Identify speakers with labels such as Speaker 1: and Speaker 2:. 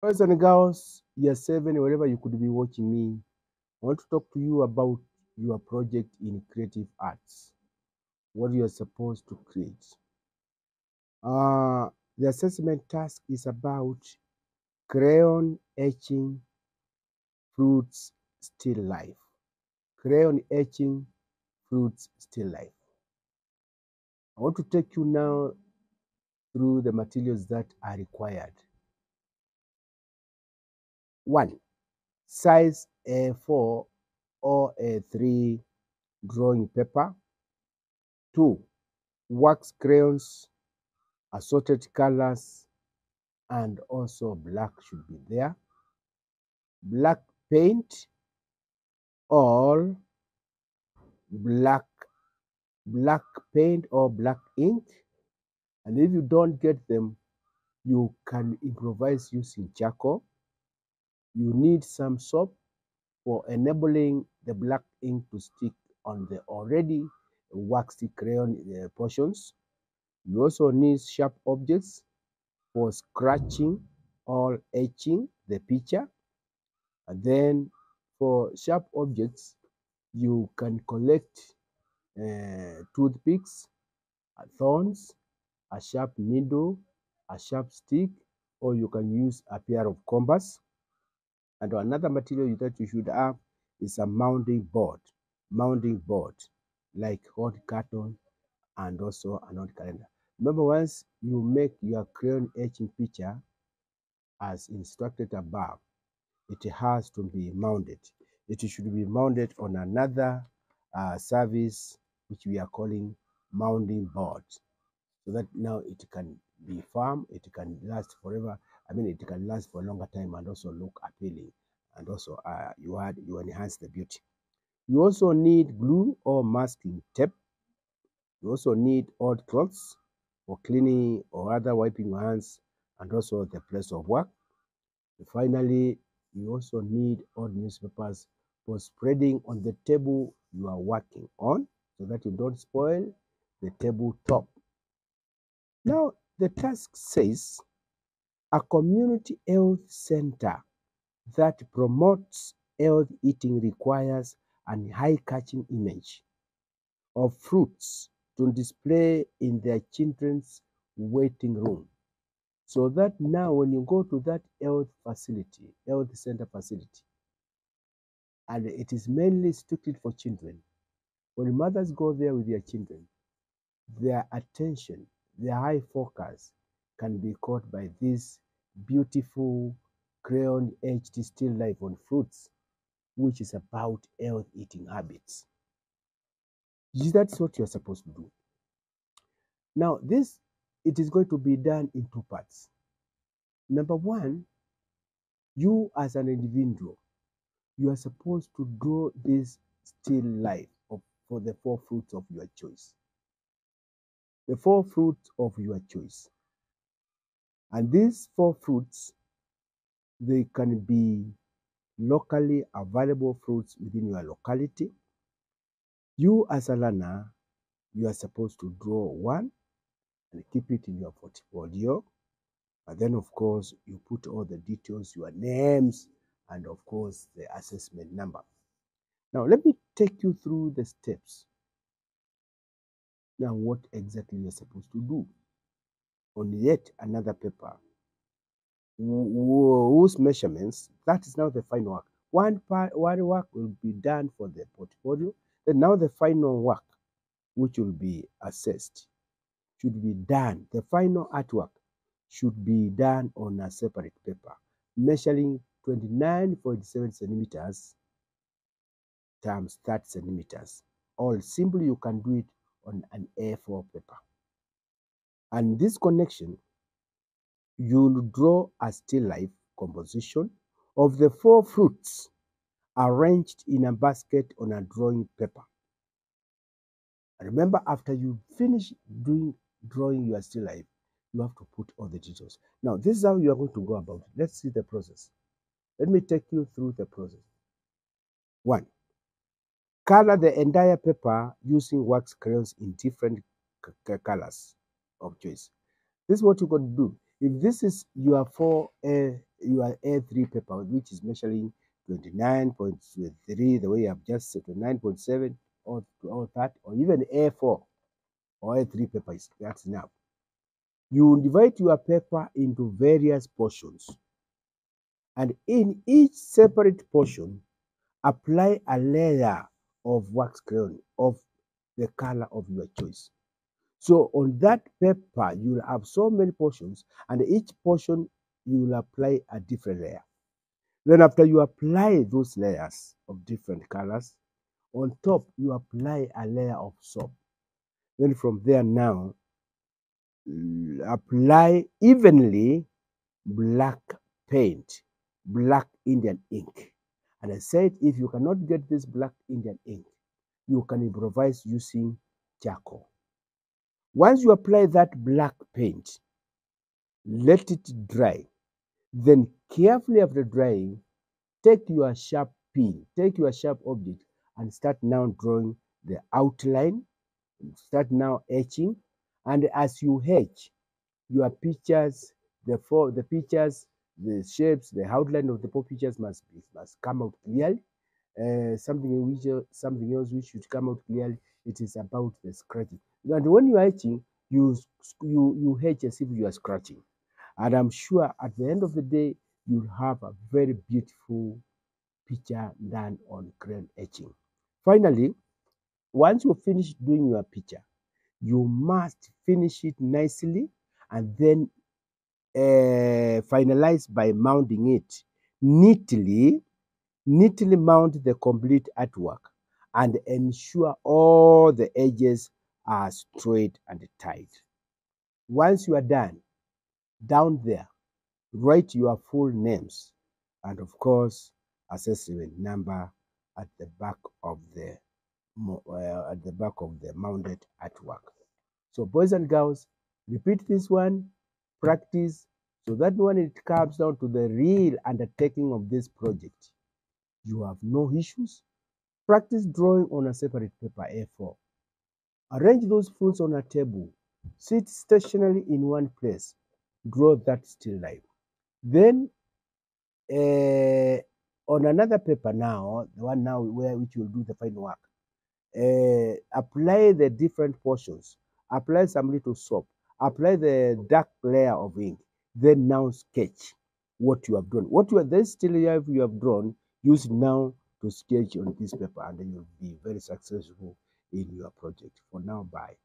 Speaker 1: Boys and girls, year 7, wherever you could be watching me, I want to talk to you about your project in creative arts, what you are supposed to create. Uh, the assessment task is about crayon etching fruits still life. Crayon etching fruits still life. I want to take you now through the materials that are required. 1. Size A4 or A3 drawing paper. 2. Wax crayons, assorted colors, and also black should be there. Black paint or black black paint or black ink. And if you don't get them, you can improvise using charcoal. You need some soap for enabling the black ink to stick on the already waxy crayon portions. You also need sharp objects for scratching or etching the picture. And then for sharp objects, you can collect toothpicks, thorns, a sharp needle, a sharp stick, or you can use a pair of compass. And another material that you should have is a mounting board like hot carton and also an old calendar. Remember, once you make your crayon etching picture as instructed above, it has to be mounted. It should be mounted on another service which we are calling mounting board, so that now it can be firm, it can last forever. I mean, it can last for a longer time and also look appealing, and also you enhance the beauty. You also need glue or masking tape. You also need old cloths for cleaning or other wiping your hands, and also the place of work. Finally, you also need old newspapers for spreading on the table you are working on, so that you don't spoil the tabletop. Now, the task says a community health center that promotes health eating requires an eye-catching image of fruits to display in their children's waiting room. So that now when you go to that health center facility, and it is mainly strictly for children, when mothers go there with their children, their attention, their eye focus can be caught by this beautiful crayon etched still life on fruits, which is about health eating habits. That's what you're supposed to do. Now, it is going to be done in two parts. Number one, you as an individual, you are supposed to draw this still life for the four fruits of your choice. The four fruits of your choice. And these four fruits, they can be locally available fruits within your locality. You as a learner, you are supposed to draw one and keep it in your portfolio. And then, of course, you put all the details, your names, and of course, the assessment number. Now, let me take you through the steps. Now, what exactly you're supposed to do on yet another paper whose measurements, that is now the final work. One work will be done for the portfolio. Then now the final work, which will be assessed, should be done. The final artwork should be done on a separate paper, measuring 29.7 centimeters times 30 centimeters. Or simply you can do it on an A4 paper. And this connection, you'll draw a still life composition of the four fruits arranged in a basket on a drawing paper. And remember, after you finish drawing your still life, you have to put all the details. Now, this is how you are going to go about it. Let's see the process. Let me take you through the process. 1. Color the entire paper using wax crayons in different colors of choice. This is what you're going to do. If this is your your A3 paper, which is measuring 29.3, the way I've just said, 29.7 or that, or even A4 or A3 paper, that's enough. You divide your paper into various portions, and in each separate portion, apply a layer of wax crayon of the color of your choice. So on that paper, you will have so many portions, and each portion you will apply a different layer. Then after you apply those layers of different colors, on top you apply a layer of soap. Then from there now, apply evenly black paint, black Indian ink. And I said, if you cannot get this black Indian ink, you can improvise using charcoal. Once you apply that black paint, let it dry. Then carefully after drying, take your sharp pin, take your sharp object and start now drawing the outline, start now etching. And as you etch, your pictures, the pictures, the shapes, the outline of the pictures must come out clearly. Something else which should come out clearly. It is about the scratching. And when you are etching, you etch as if you are scratching. And I'm sure at the end of the day, you'll have a very beautiful picture done on crayon etching. Finally, once you finish doing your picture, you must finish it nicely and then finalize by mounting it neatly. Neatly mount the complete artwork and ensure all the edges are straight and tight. Once you are done, down there, write your full names and of course assessment number at the back of the mounted artwork. So boys and girls, repeat this one, practice, so that when it comes down to the real undertaking of this project, you have no issues. Practice drawing on a separate paper A4. Arrange those fruits on a table. Sit stationary in one place. Draw that still life. Then on another paper now, the one now which will do the final work, apply the different portions. Apply some little soap. Apply the dark layer of ink. Then now sketch what you have drawn. This still life you have drawn, use it now to sketch on this paper, and then you'll be very successful in your project. For now, bye.